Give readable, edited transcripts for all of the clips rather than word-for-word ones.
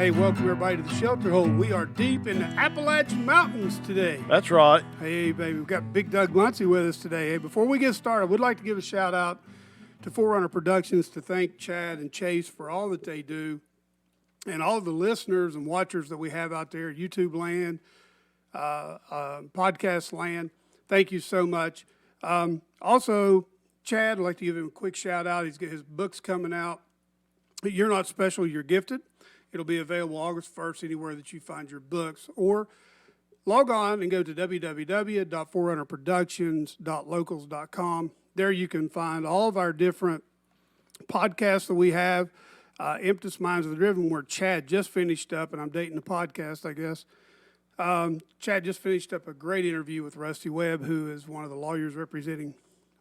Hey, welcome everybody to the Shelter Hole. We are deep in the Appalachian Mountains today. That's right. Hey, baby, we've got Big Doug Muncie with us today. Hey, before we get started, we'd like to give a shout out to Forerunner Productions to thank Chad and Chase for all that they do and all the listeners and watchers that we have out there, YouTube land, podcast land. Thank you so much. Also, Chad, I'd like to give him a quick shout out. He's got his books coming out. You're Not Special, You're Gifted. It'll be available August 1st anywhere that you find your books, or log on and go to www.forerunnerproductions.locals.com. There you can find all of our different podcasts that we have. Emptiest Minds of the Driven, where Chad just finished up, and I'm dating the podcast, I guess. Chad just finished up a great interview with Rusty Webb, who is one of the lawyers representing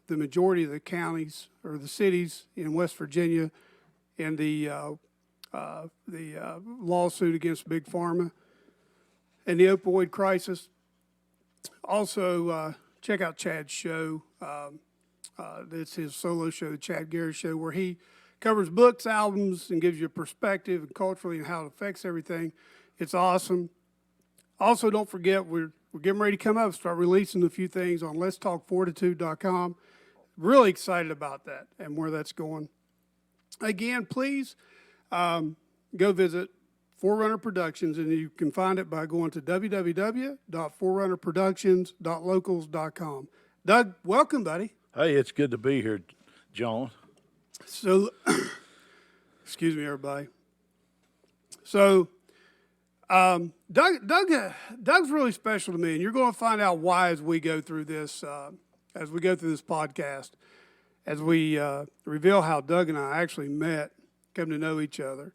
the majority of the counties or the cities in West Virginia in the lawsuit against Big Pharma and the opioid crisis. Also, check out Chad's show. It's his solo show, the Chad Gary Show, where he covers books, albums, and gives you a perspective and culturally and how it affects everything. It's awesome. Also, don't forget, we're getting ready to come up, start releasing a few things on letstalkfortitude.com. Really excited about that and where that's going. Again, please go visit Forerunner Productions, and you can find it by going to www.forerunnerproductions.locals.com. Doug, welcome, buddy. Hey, it's good to be here, John. So, excuse me, everybody. So, Doug's really special to me, and you're going to find out why as we go through this podcast, as we reveal how Doug and I actually met, come to know each other.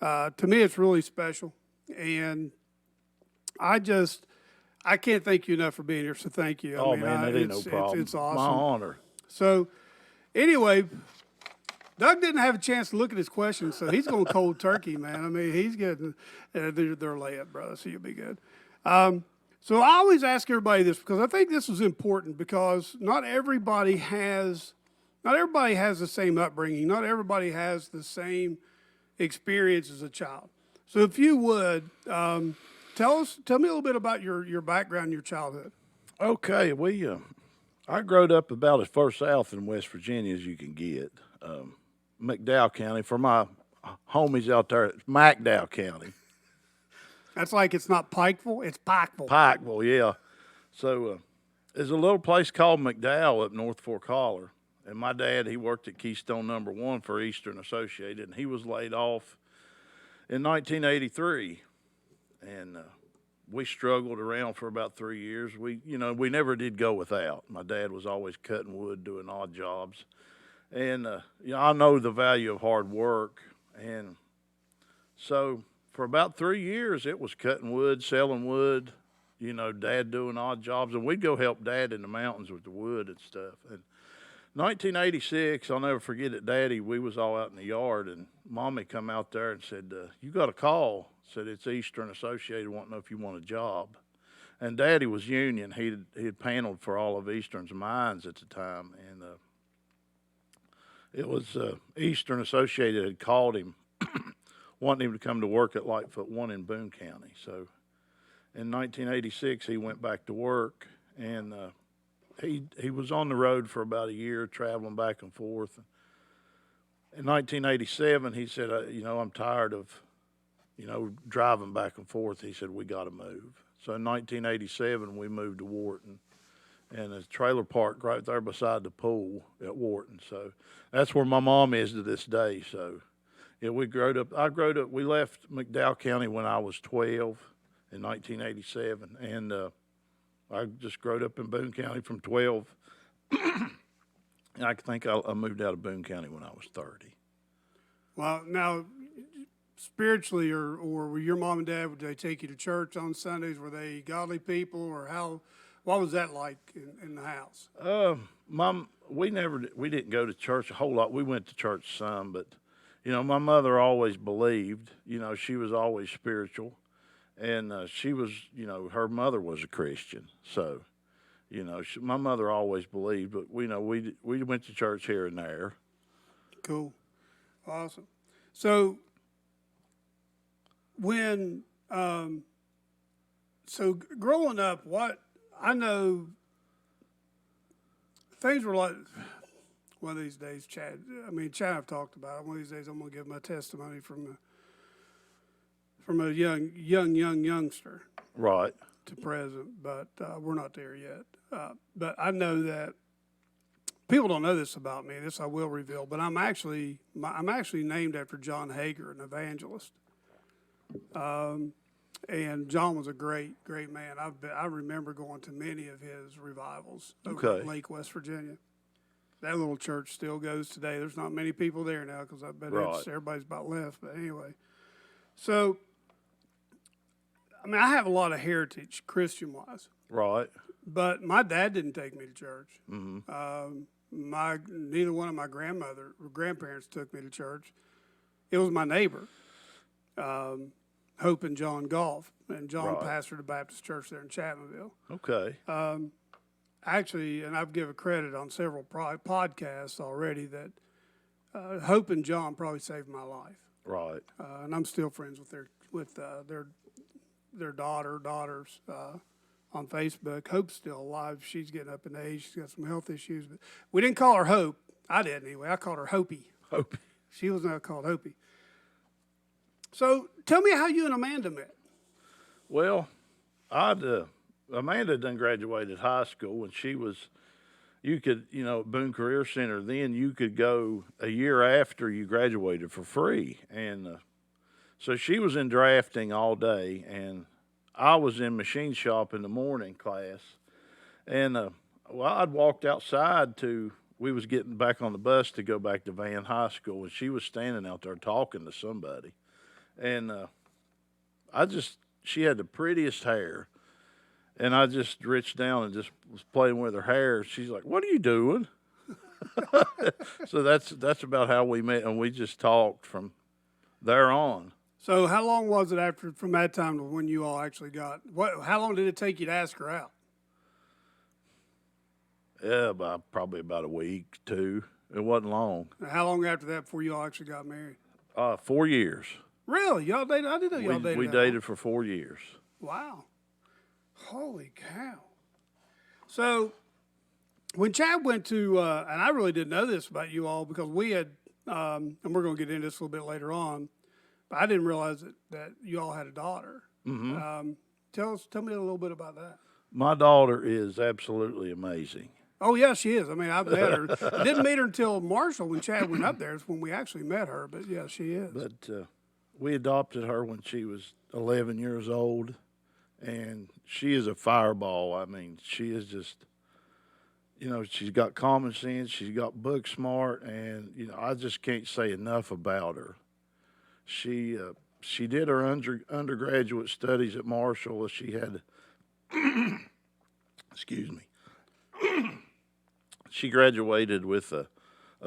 To me, it's really special, and I can't thank you enough for being here, so thank you. That ain't no problem. It's awesome. My honor. So, anyway, Doug didn't have a chance to look at his questions, so he's going cold turkey, man. I mean, he's getting, they're layup, brother, so you'll be good. So I always ask everybody this because I think this is important because not everybody has the same upbringing. Not everybody has the same experience as a child. So if you would, tell me a little bit about your background, your childhood. Okay, I growed up about as far south in West Virginia as you can get. McDowell County. For my homies out there, it's McDowell County. That's like it's not Pikeville, it's Pikeville. Pikeville, yeah. So there's a little place called McDowell up North Fork Holler. And my dad, he worked at Keystone No. 1 for Eastern Associated, and he was laid off in 1983. And we struggled around for about 3 years. We never did go without. My dad was always cutting wood, doing odd jobs. And, I know the value of hard work. And so for about 3 years, it was cutting wood, selling wood, Dad doing odd jobs. And we'd go help Dad in the mountains with the wood and stuff. And 1986, I'll never forget it, Daddy, we was all out in the yard, and Mommy come out there and said, you got a call. Said, it's Eastern Associated, want to know if you want a job. And Daddy was union. He had paneled for all of Eastern's mines at the time, and it was Eastern Associated had called him, wanting him to come to work at Lightfoot 1 in Boone County. So in 1986, he went back to work, and he was on the road for about a year, traveling back and forth. In 1987, he said, I'm tired of, driving back and forth. He said, we got to move. So in 1987, we moved to Wharton, and a trailer park right there beside the pool at Wharton. So that's where my mom is to this day. So, yeah, we left McDowell County when I was 12 in 1987, and I just growed up in Boone County from 12. And I think I moved out of Boone County when I was 30. Well, now, spiritually, or were your mom and dad, would they take you to church on Sundays? Were they godly people, or what was that like in the house? We didn't go to church a whole lot. We went to church some, but, my mother always believed, she was always spiritual. And she was, her mother was a Christian. So, my mother always believed, but we went to church here and there. Cool. Awesome. So when so growing up, what I know, things were like one of these days. Chad, I've talked about it. One of these days, I'm going to give my testimony from a youngster Right. to present, but we're not there yet. But I know that people don't know this about me. This I will reveal. But I'm actually named after John Hager, an evangelist. And John was a great man. I remember going to many of his revivals over in Lake, West Virginia. That little church still goes today. There's not many people there now because I bet everybody's about left. But anyway, so I have a lot of heritage Christian-wise. Right. But my dad didn't take me to church. Mm-hmm. Neither one of my grandparents took me to church. It was my neighbor, Hope and Jon Golf, and John pastored a Baptist church there in Chapmanville. Okay. Actually, and I've given credit on several podcasts already that Hope and John probably saved my life. Right. And I'm still friends with their daughters on Facebook. Hope's still alive. She's getting up in age. She's got some health issues, but we didn't call her Hope. I did anyway. I called her Hopi. Hopi. She was not called Hopi. So tell me how you and Amanda met. Well, Amanda done graduated high school, and she was, Boone Career Center, then you could go a year after you graduated for free. And so she was in drafting all day, and I was in machine shop in the morning class. And, I'd walked outside we was getting back on the bus to go back to Van High School, and she was standing out there talking to somebody. And she had the prettiest hair. And I just reached down and just was playing with her hair. She's like, "What are you doing?" So that's about how we met, and we just talked from there on. So how long was it from that time to when you all actually how long did it take you to ask her out? Yeah, probably about a week, 2. It wasn't long. How long after that before you all actually got married? 4 years. Really? Y'all dated? I didn't know y'all dated. We dated for 4 years. Wow. Holy cow. So when Chad went to, and I really didn't know this about you all because we had, and we're going to get into this a little bit later on, but I didn't realize that you all had a daughter. Mm-hmm. Tell me a little bit about that. My daughter is absolutely amazing. Oh, yeah, she is. I've met her. I didn't meet her until Marshall when Chad went up there. It's when we actually met her, but yeah, she is. But we adopted her when she was 11 years old. And she is a fireball. She is just, she's got common sense. She's got book smart. And, I just can't say enough about her. She did her undergraduate studies at Marshall. She had, excuse me. She graduated with a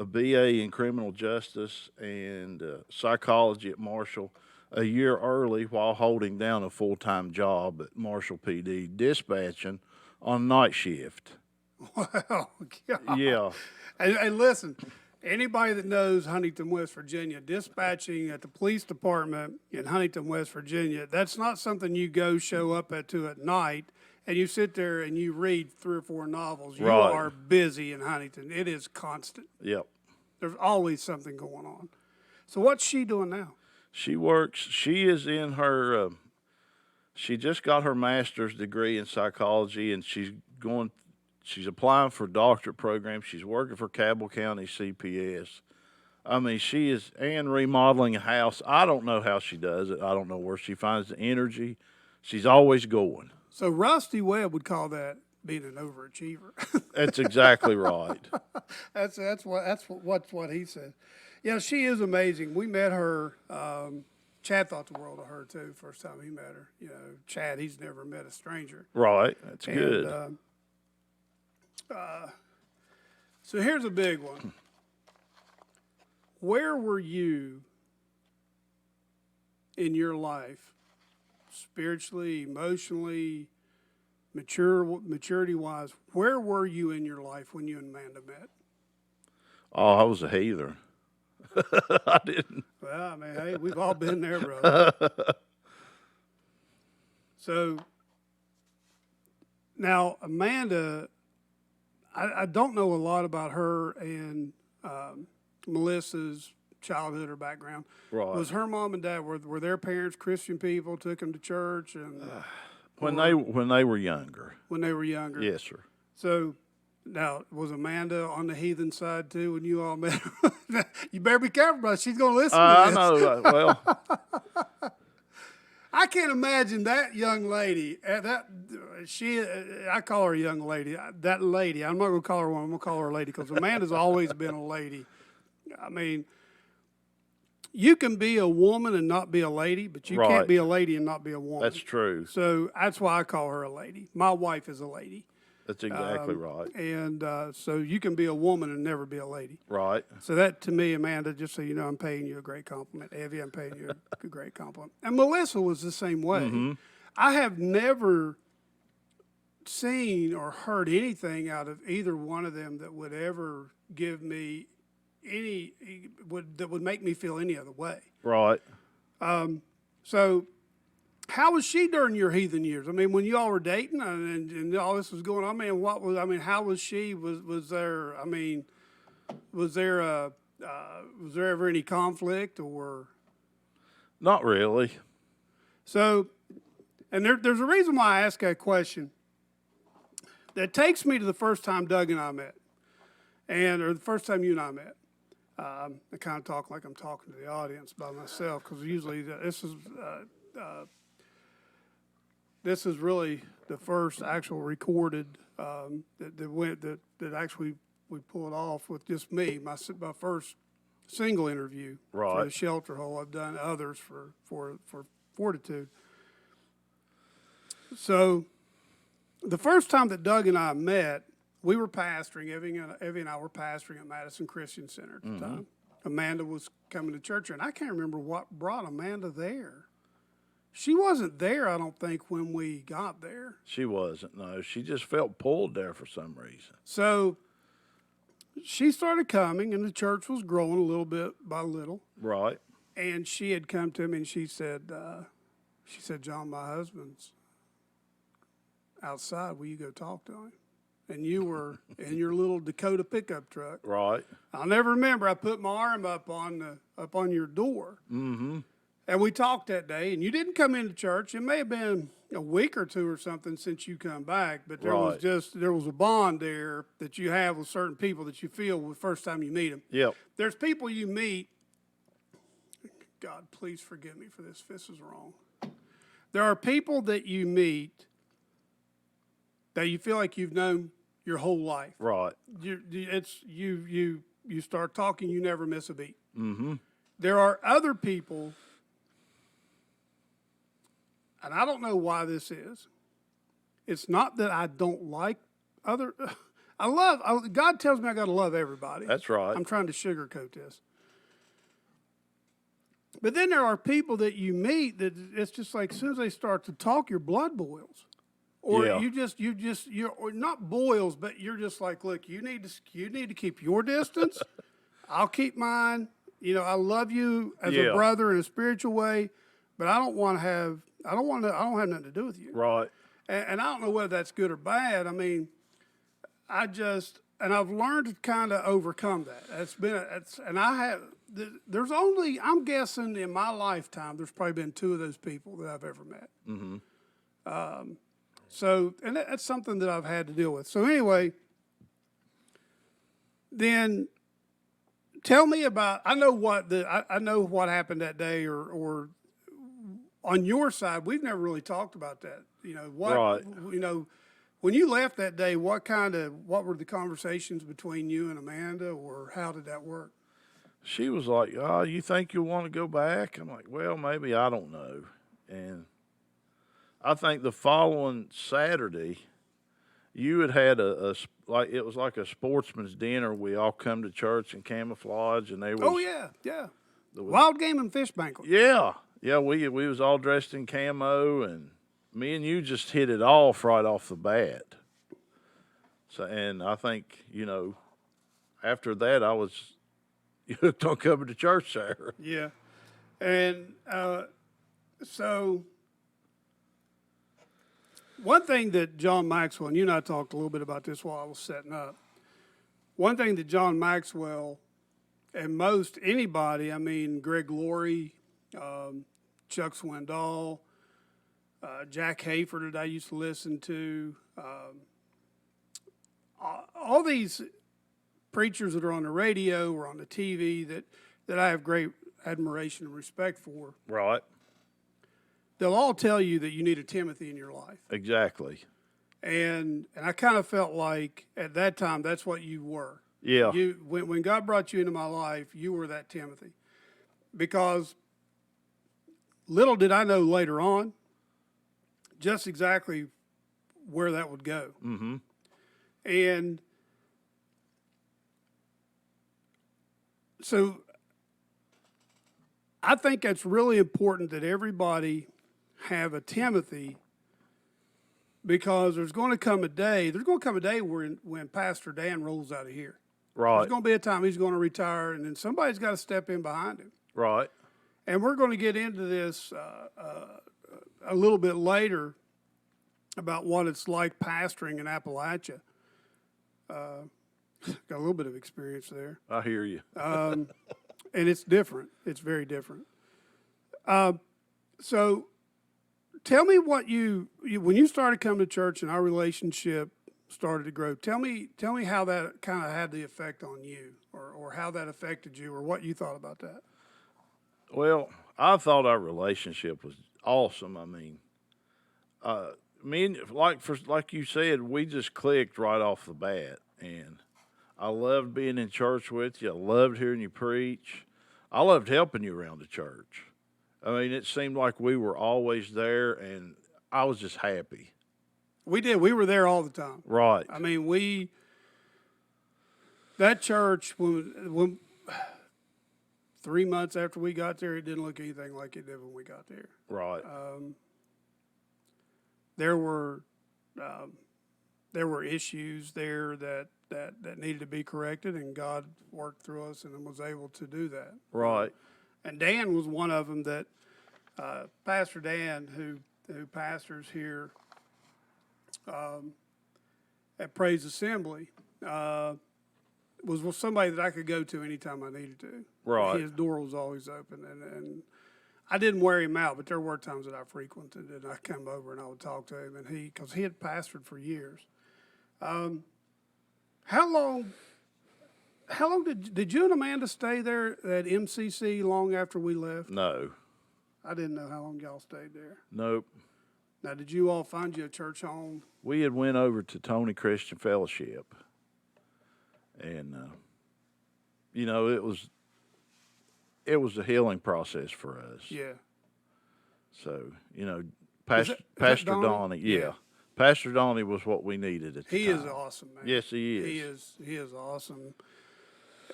BA in criminal justice and psychology at Marshall a year early while holding down a full-time job at Marshall PD, dispatching on night shift. Wow. God. Yeah. And listen, anybody that knows Huntington, West Virginia, dispatching at the police department in Huntington, West Virginia, that's not something you show up at night and you sit there and you read 3 or 4 novels. You are busy in Huntington. It is constant. Yep. There's always something going on. So what's she doing now? She is in her, she just got her master's degree in psychology, and she's applying for doctorate programs. She's working for Cabell County CPS. She is, and remodeling a house. I don't know how she does it. I don't know where she finds the energy. She's always going. So Rusty Webb would call that being an overachiever. That's exactly right. That's what he said. Yeah, she is amazing. We met her. Chad thought the world of her too. First time he met her. Chad, he's never met a stranger. Right. That's good. So here's a big one. Where were you in your life, spiritually, emotionally, maturity-wise? Where were you in your life when you and Amanda met? Oh, I was a heathen. I didn't. Well, hey, we've all been there, brother. So now Amanda, I don't know a lot about her and Melissa's childhood or background. Right. Was her mom and dad, were their parents Christian people, took them to church and When they were younger. when they were younger? Yes, sir. So now, was Amanda on the heathen side too when you all met her? You better be careful, bro. She's going to listen to I this. know. Well, I can't imagine that young lady. I call her a young lady. That lady. I'm not going to call her one. I'm going to call her a lady because Amanda's always been a lady. I mean, you can be a woman and not be a lady, but you Right. can't be a lady and not be a woman. that's true. So that's why I call her a lady. My wife is a lady. That's exactly right. And so you can be a woman and never be a lady. Right. So that, to me, Amanda, just so you know, I'm paying you a great compliment. Evie, I'm paying you a great compliment. And Melissa was the same way. Mm-hmm. I have never seen or heard anything out of either one of them that would ever give me that would make me feel any other way. Right. So how was she during your heathen years? I mean, when you all were dating and all this was going on, how was she? Was there, was there ever any conflict or? Not really. So, and there's a reason why I ask that question. That takes me to the first time Doug and I met, or the first time you and I met. I kind of talk like I'm talking to the audience by myself because usually this is really the first actual recorded that actually we pulled off with just me. My first single interview for Right. the Shelter Hole. I've done others for Fortitude. So the first time that Doug and I met, we were pastoring. Evie and I were pastoring at Madison Christian Center at the time. Amanda was coming to church, and I can't remember what brought Amanda there. She wasn't there, I don't think, when we got there. She wasn't. No, she just felt pulled there for some reason. So she started coming, and the church was growing a little bit by little. Right. And she had come to me, and she said, John, my husband's outside. Will you go talk to him? And you were in your little Dakota pickup truck. Right. I'll never remember. I put my arm up on your door. Mm-hmm. And we talked that day, and you didn't come into church. It may have been a week or two or something since you come back, but there was a bond there that you have with certain people that you feel the first time you meet them. Yep. There's people you meet. God, please forgive me for this. If this is wrong. There are people that you meet that you feel like you've known your whole life. Right. You start talking, you never miss a beat. Mm-hmm. There are other people, and I don't know why this is. It's not that I don't like God tells me I got to love everybody. That's right. I'm trying to sugarcoat this. But then there are people that you meet that it's just like as soon as they start to talk, your blood boils. Or Yeah. you're not boils, but you're just like, look, you need to keep your distance. I'll keep mine. You know, I love you as a brother in a spiritual way, but I don't have nothing to do with you. Right. And I don't know whether that's good or bad. I mean, and I've learned to kind of overcome that. I'm guessing in my lifetime, there's probably been 2 of those people that I've ever met. Mm-hmm. So, and that's something that I've had to deal with. So anyway, then tell me about, I know what happened that day or on your side, we've never really talked about that. You know, when you left that day, what were the conversations between you and Amanda, or how did that work? She was like, "Oh, you think you'll want to go back?" I'm like, "Well, maybe, I don't know." And I think the following Saturday, you had it was like a sportsman's dinner. We all come to church in camouflage, and they was. Oh yeah. Wild game and fish banquet. Yeah. We was all dressed in camo, and me and you just hit it off right off the bat. So, and I think, after that, I was hooked on coming to church there. Yeah. And so One thing that John Maxwell, and you and I talked a little bit about this while I was setting up. One thing that John Maxwell and most anybody, I mean, Greg Laurie, Chuck Swindoll, Jack Hayford that I used to listen to, all these preachers that are on the radio or on the TV that I have great admiration and respect for, Right. they'll all tell you that you need a Timothy in your life. Exactly. And I kind of felt like at that time that's what you were. Yeah. When God brought you into my life, you were that Timothy. Because little did I know later on just exactly where that would go. Mm-hmm. And so I think it's really important that everybody have a Timothy, because there's going to come a day when Pastor Dan rolls out of here. Right. There's going to be a time he's going to retire, and then somebody's got to step in behind him. Right. And we're going to get into this a little bit later about what it's like pastoring in Appalachia. Got a little bit of experience there. I hear you. And it's different. It's very different. So tell me what when you started coming to church and our relationship started to grow, tell me how that kind of had the effect on you, or how that affected you, or what you thought about that. Well, I thought our relationship was awesome. I mean, me and like you said, we just clicked right off the bat, and I loved being in church with you. I loved hearing you preach. I loved helping you around the church. I mean, it seemed like we were always there, and I was just happy. We did. We were there all the time. Right. I mean, that church, when 3 months after we got there, it didn't look anything like it did when we got there. Right. There were issues there that needed to be corrected, and God worked through us and was able to do that. Right. And Dan was one of them that Pastor Dan, who pastors here at Praise Assembly, was somebody that I could go to anytime I needed to. Right. His door was always open, and I didn't wear him out, but there were times that I frequented, and I come over and I would talk to him, and because he had pastored for years. How long did you and Amanda stay there at MCC long after we left? No. I didn't know how long y'all stayed there. Nope. Now, did you all find you a church home? We had went over to Tony Christian Fellowship, and it was a healing process for us. Yeah. So Is that Pastor Donnie? Donnie, yeah. Yeah. Pastor Donnie was what we needed at the He time. is awesome, man. Yes, he is. He is awesome.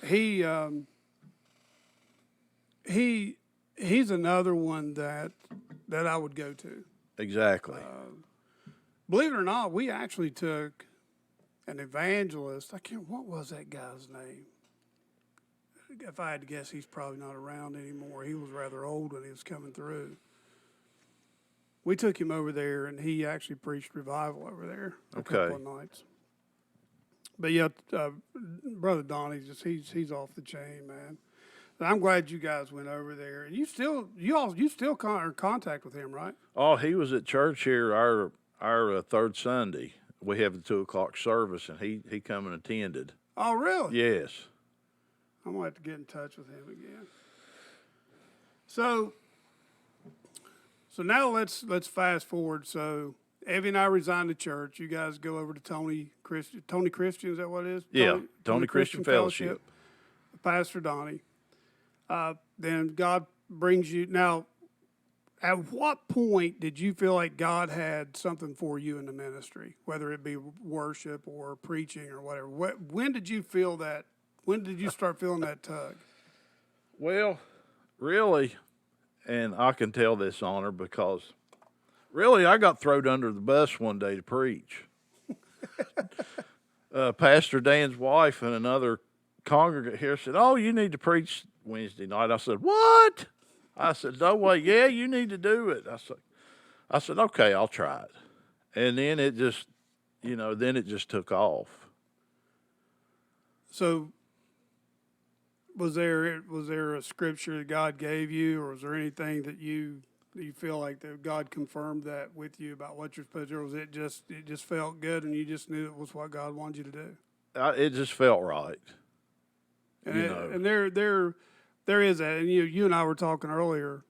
He's another one that I would go to. Exactly. Believe it or not, we actually took an evangelist. What was that guy's name? If I had to guess, he's probably not around anymore. He was rather old when he was coming through. We took him over there, and he actually preached revival over there a couple of nights. But yeah, Brother Donnie, he's off the chain, man. But I'm glad you guys went over there, and you still are in contact with him, right? Oh, he was at church here our third Sunday. We have the 2:00 service, and he come and attended. Oh, really? Yes. I'm gonna have to get in touch with him again. So now let's fast forward. So Evie and I resigned the church. You guys go over to Tony Christian, is that what it is? Yeah, Tony Christian Fellowship. Pastor Donnie. Then God brings you. Now, at what point did you feel like God had something for you in the ministry, whether it be worship or preaching or whatever? When did you feel that? When did you start feeling that tug? Well, really, and I can tell this, Honor, because really I got thrown under the bus one day to preach. Pastor Dan's wife and another congregant here said, "Oh, you need to preach Wednesday night." I said, "What?" I said, "No way. Yeah, you need to do it." I said, "Okay, I'll try it." And then it just, then it just took off. So was there a scripture that God gave you, or was there anything that you feel like that God confirmed that with you about what you're supposed to do? Or was it just felt good and you just knew it was what God wanted you to do? It just felt right. And and there is that. And you and I were talking earlier.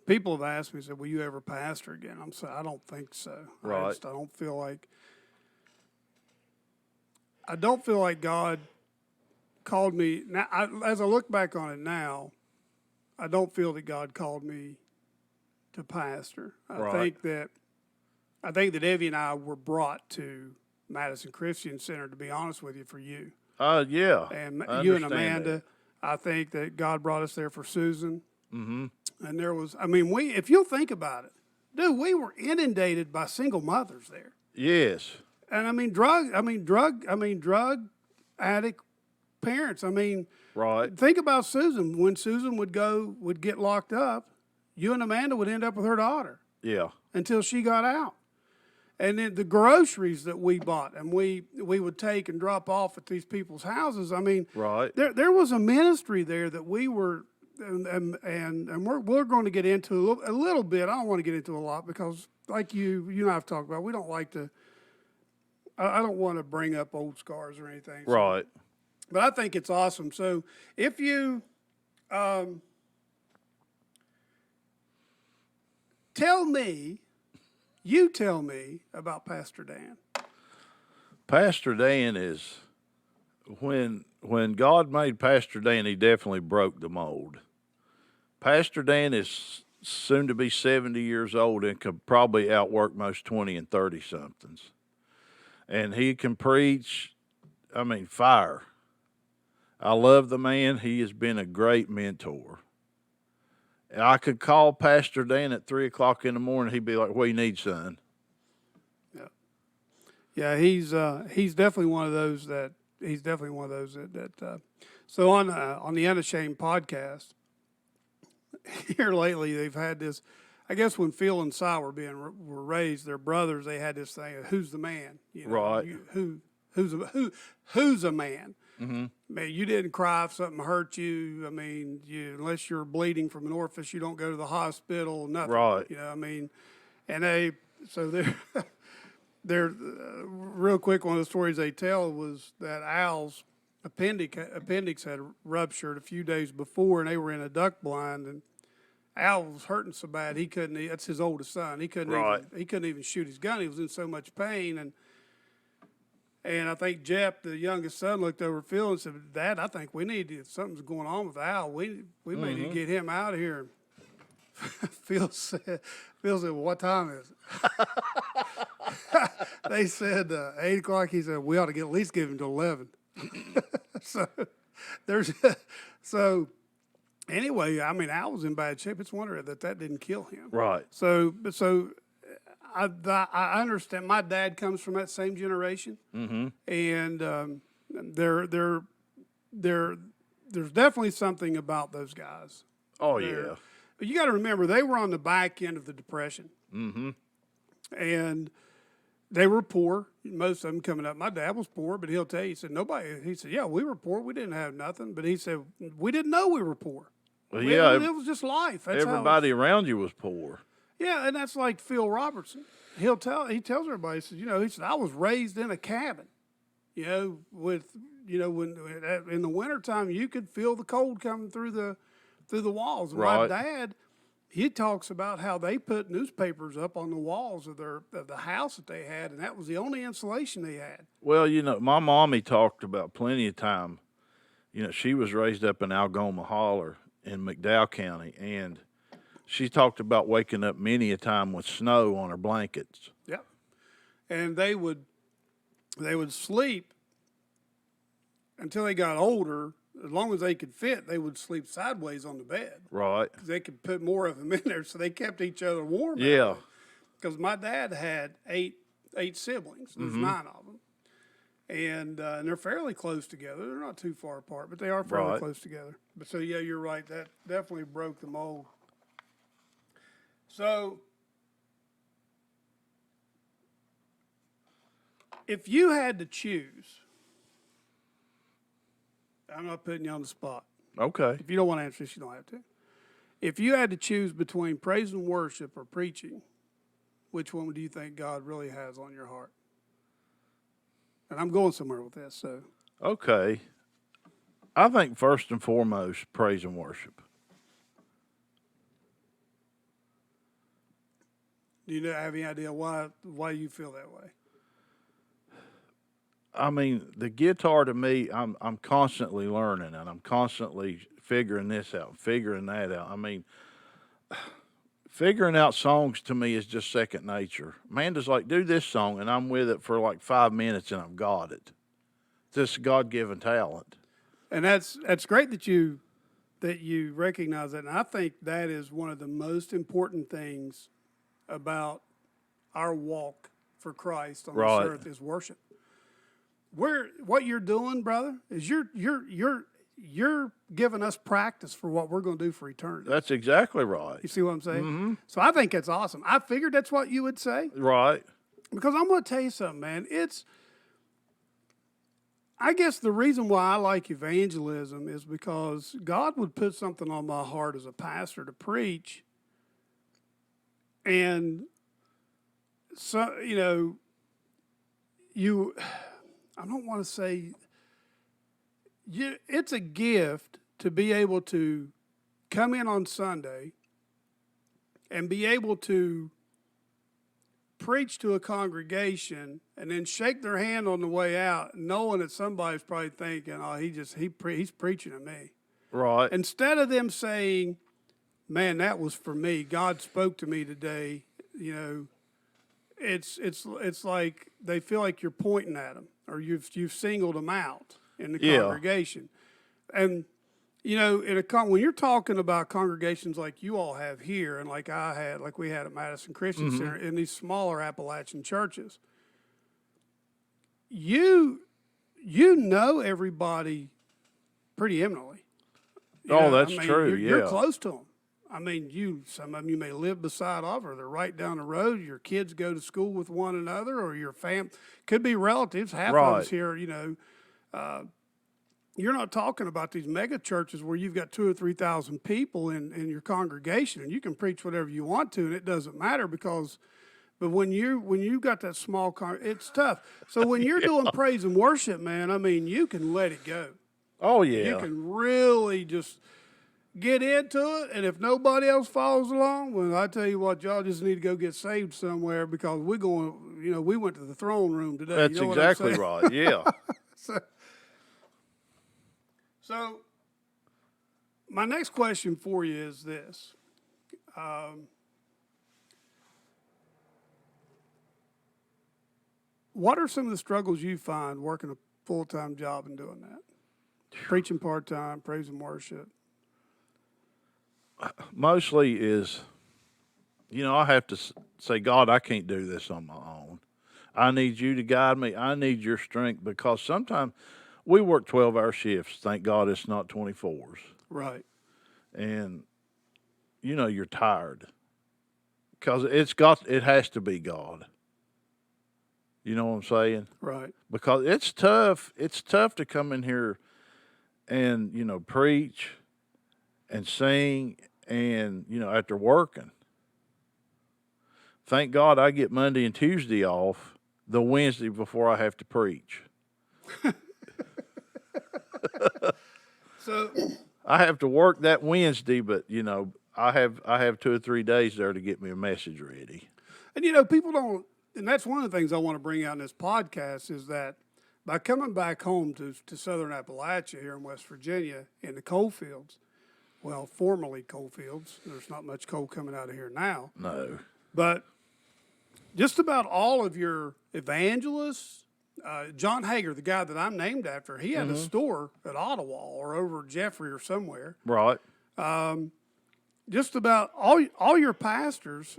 People have asked me, said, "Will you ever pastor again?" I'm saying, I don't think so. Right. I don't feel like God called me. Now, as I look back on it now, I don't feel that God called me to pastor. I think that Evie and I were brought to Madison Christian Center, to be honest with you, for you. Yeah. And I you and understand Amanda, that. I think that God brought us there for Susan. Mm-hmm. And there was, if you'll think about it, dude, we were inundated by single mothers there. Yes. And drug addict parents. Right. Think about Susan. When Susan would get locked up, you and Amanda would end up with her daughter Yeah. until she got out. And then the groceries that we bought and we would take and drop off at these people's houses. Right. There was a ministry there that we were, and we're going to get into a little bit. I don't want to get into a lot because, like you and I have talked about, we don't like to. I don't want to bring up old scars or anything. So. Right. But I think it's awesome. So if you tell me about Pastor Dan. Pastor Dan is when God made Pastor Dan, he definitely broke the mold. Pastor Dan is soon to be 70 years old and could probably outwork most 20 and 30 somethings. And he can preach, fire. I love the man. He has been a great mentor. I could call Pastor Dan at 3 o'clock in the morning. He'd be like, "What do you need, son?" Yeah, he's definitely one of those that So on the Unashamed podcast here lately, they've had this. I guess when Phil and Si were raised, their brothers, they had this thing of who's the man, Right? Who's a man? Mm-hmm. Man, you didn't cry if something hurt you. Unless you're bleeding from an orifice, you don't go to the hospital. Nothing. Right. And they're real quick. One of the stories they tell was that Al's appendix had ruptured a few days before, and they were in a duck blind, and Al was hurting so bad he couldn't. That's his oldest son. He couldn't even shoot his gun. He was in so much pain, and I think Jeff, the youngest son, looked over at Phil and said, "Dad, I think we need to. Something's going on with Al. We may need to get him out of here." Phil said, "Well, what time is it?" They said 8 o'clock. He said, "We ought to at least give him to 11." So anyway, Al was in bad shape. It's a wonder that didn't kill him. Right. So I understand. My dad comes from that same generation, and there's definitely something about those guys. Oh yeah. But you got to remember, they were on the back end of the Depression, and they were poor. Most of them coming up. My dad was poor, but he'll tell you, he said, yeah, we were poor. We didn't have nothing, but he said we didn't know we were poor. Well, it was just life. That's everybody around you was poor. Yeah, and that's like Phil Robertson. He tells everybody, he said, I was raised in a cabin, when in the wintertime you could feel the cold coming through the walls. And right. My dad, he talks about how they put newspapers up on the walls of the house that they had, and that was the only insulation they had. Well, my mommy talked about plenty of time. She was raised up in Algoma Holler in McDowell County, and she talked about waking up many a time with snow on her blankets. Yeah, and they would sleep until they got older. As long as they could fit, they would sleep sideways on the bed. Right. Because they could put more of them in there, so they kept each other warm. Yeah. Because my dad had eight siblings. There's 9 of them. And they're fairly close together. They're not too far apart, but they are fairly close together. But so, yeah, you're right. That definitely broke the mold. So If you had to choose, I'm not putting you on the spot. Okay. If you don't want to answer this, you don't have to. If you had to choose between praise and worship or preaching, which one do you think God really has on your heart? And I'm going somewhere with this, so. Okay. I think first and foremost, praise and worship. Do you have any idea why you feel that way? I mean, the guitar to me, I'm constantly learning and I'm constantly figuring this out, figuring that out. I mean, figuring out songs to me is just second nature. Amanda's like, do this song, and I'm with it for like 5 minutes and I've got it. It's just God-given talent. And that's great that you recognize that. And I think that is one of the most important things about our walk for Christ on Right. this earth is worship. What you're doing, brother, is you're giving us practice for what we're going to do for eternity. That's exactly right. You see what I'm saying? So I think that's awesome. I figured that's what you would say. Right. Because I'm going to tell you something, man. I guess the reason why I like evangelism is because God would put something on my heart as a pastor to preach. And so, I don't want to say, it's a gift to be able to come in on Sunday and be able to preach to a congregation and then shake their hand on the way out, knowing that somebody's probably thinking, oh, he's preaching to me. Right. Instead of them saying, man, that was for me. God spoke to me today. It's like they feel like you're pointing at them or you've singled them out in the congregation. And when you're talking about congregations like you all have here and like we had at Madison Christian Center in these smaller Appalachian churches, you know everybody pretty eminently. That's true. You're close to them. I mean, some of them you may live beside of, or they're right down the road. Your kids go to school with one another, or your could be relatives. Half of us here, you're not talking about these mega churches where you've got 2,000 or 3,000 people in your congregation, and you can preach whatever you want to, and it doesn't matter But when you got that small it's tough. So when you're doing praise and worship, man, I mean, you can let it go. Oh yeah. You can really just get into it, and if nobody else follows along, well, I tell you what, y'all just need to go get saved somewhere because we went to the throne room today. That's exactly right. Yeah. So, my next question for you is this. What are some of the struggles you find working a full-time job and doing that? Preaching part-time, praise and worship. Mostly is, I have to say, God, I can't do this on my own. I need you to guide me. I need your strength because sometimes we work 12-hour shifts. Thank God it's not 24s. Right. And, you're tired because it has to be God. You know what I'm saying? Right. Because it's tough. It's tough to come in here and, preach and sing and, after working. Thank God I get Monday and Tuesday off the Wednesday before I have to preach. So I have to work that Wednesday, but, I have 2 or 3 days there to get me a message ready. And, people don't, and that's one of the things I want to bring out in this podcast is that by coming back home to southern Appalachia here in West Virginia in the coal fields, well, formerly coal fields, there's not much coal coming out of here now. No. But just about all of your evangelists, John Hager, the guy that I'm named after, he had a store at Ottawa or over Jeffrey or somewhere. Right. Just about all your pastors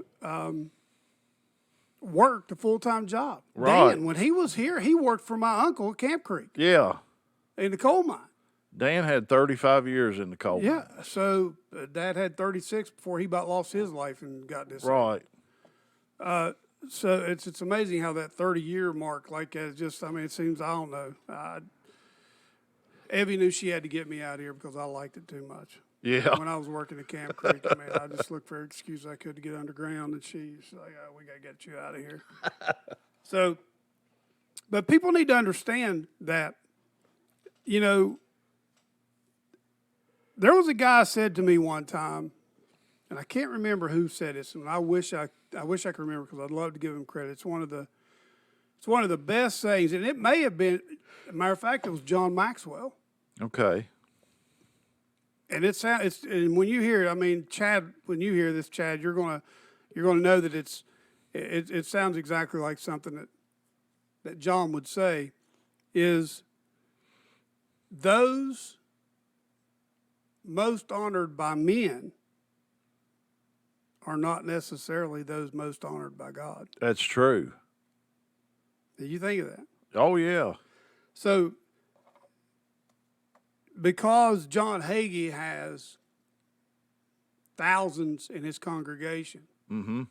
worked a full-time job. Right. Dan, when he was here, he worked for my uncle at Camp Creek. Yeah. In the coal mine. Dan had 35 years in the coal mine. Yeah, so Dad had 36 before he about lost his life and got this. Right. So it's amazing how that 30-year mark, like, just, I mean, it seems, I don't know. Evie knew she had to get me out of here because I liked it too much. Yeah. When I was working at Camp Creek, I mean, I just looked for every excuse I could to get underground, and she's like, oh, we got to get you out of here. So, but people need to understand that, you know, there was a guy said to me one time, and I can't remember who said this, and I wish I could remember because I'd love to give him credit. It's one of the best sayings, and it may have been, matter of fact, it was John Maxwell. Okay. And and when you hear it, I mean, Chad, when you hear this, Chad, you're gonna know that it sounds exactly like something that John would say, is those most honored by men are not necessarily those most honored by God. That's true. Did you think of that? Oh, yeah. So, because John Hagee has thousands in his congregation, Mm-hmm.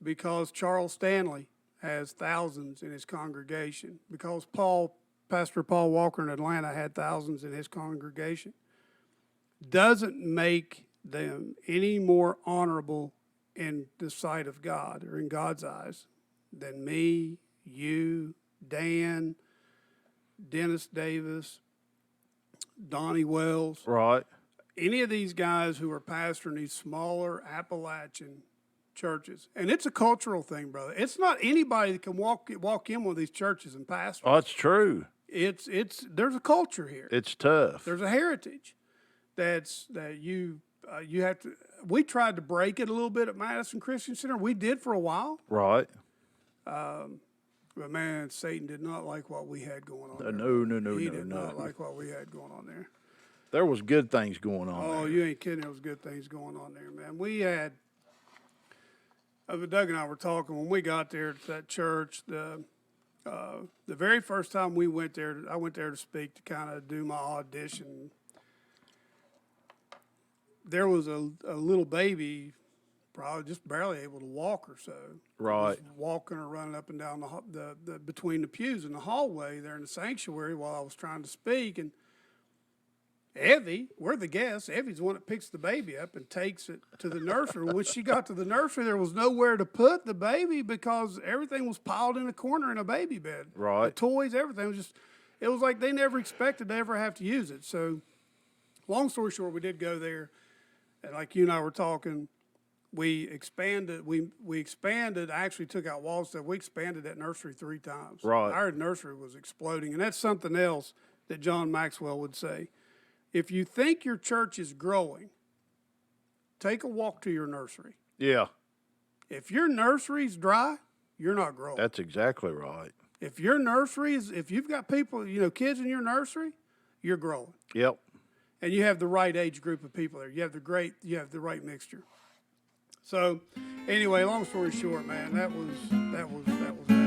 because Charles Stanley has thousands in his congregation, because Pastor Paul Walker in Atlanta had thousands in his congregation, doesn't make them any more honorable in the sight of God or in God's eyes than me, you, Dan, Dennis Davis, Donnie Wells, Right. any of these guys who are pastoring these smaller Appalachian churches. And it's a cultural thing, brother. It's not anybody that can walk in one of these churches and pastor. Oh, it's true. There's a culture here. It's tough. There's a heritage that you have to. We tried to break it a little bit at Madison Christian Center. We did for a while. Right. But man, Satan did not like what we had going on there. No, He did not like what we had going on there. There was good things going on Oh, there. you ain't kidding. There was good things going on there, man. We had, Doug and I were talking when we got there to that church. The very first time we went there, I went there to speak to kind of do my audition. There was a little baby, probably just barely able to walk or so. Right. Just walking or running up and down the between the pews in the hallway there in the sanctuary while I was trying to speak. And Evie, we're the guests. Evie's the one that picks the baby up and takes it to the nursery. When she got to the nursery, there was nowhere to put the baby because everything was piled in a corner in a baby bed. Right. The toys, everything was just, it was like they never expected to ever have to use it. So, long story short, we did go there. And like you and I were talking, we expanded, I actually took out wall stuff. We expanded that nursery 3 times. Right. Our nursery was exploding. And that's something else that John Maxwell would say. If you think your church is growing, take a walk to your nursery. Yeah. If your nursery's dry, you're not growing. That's exactly right. If your if you've got people, kids in your nursery, you're growing. Yep. And you have the right age group of people there. You have the right mixture. So, anyway, long story short, man, that was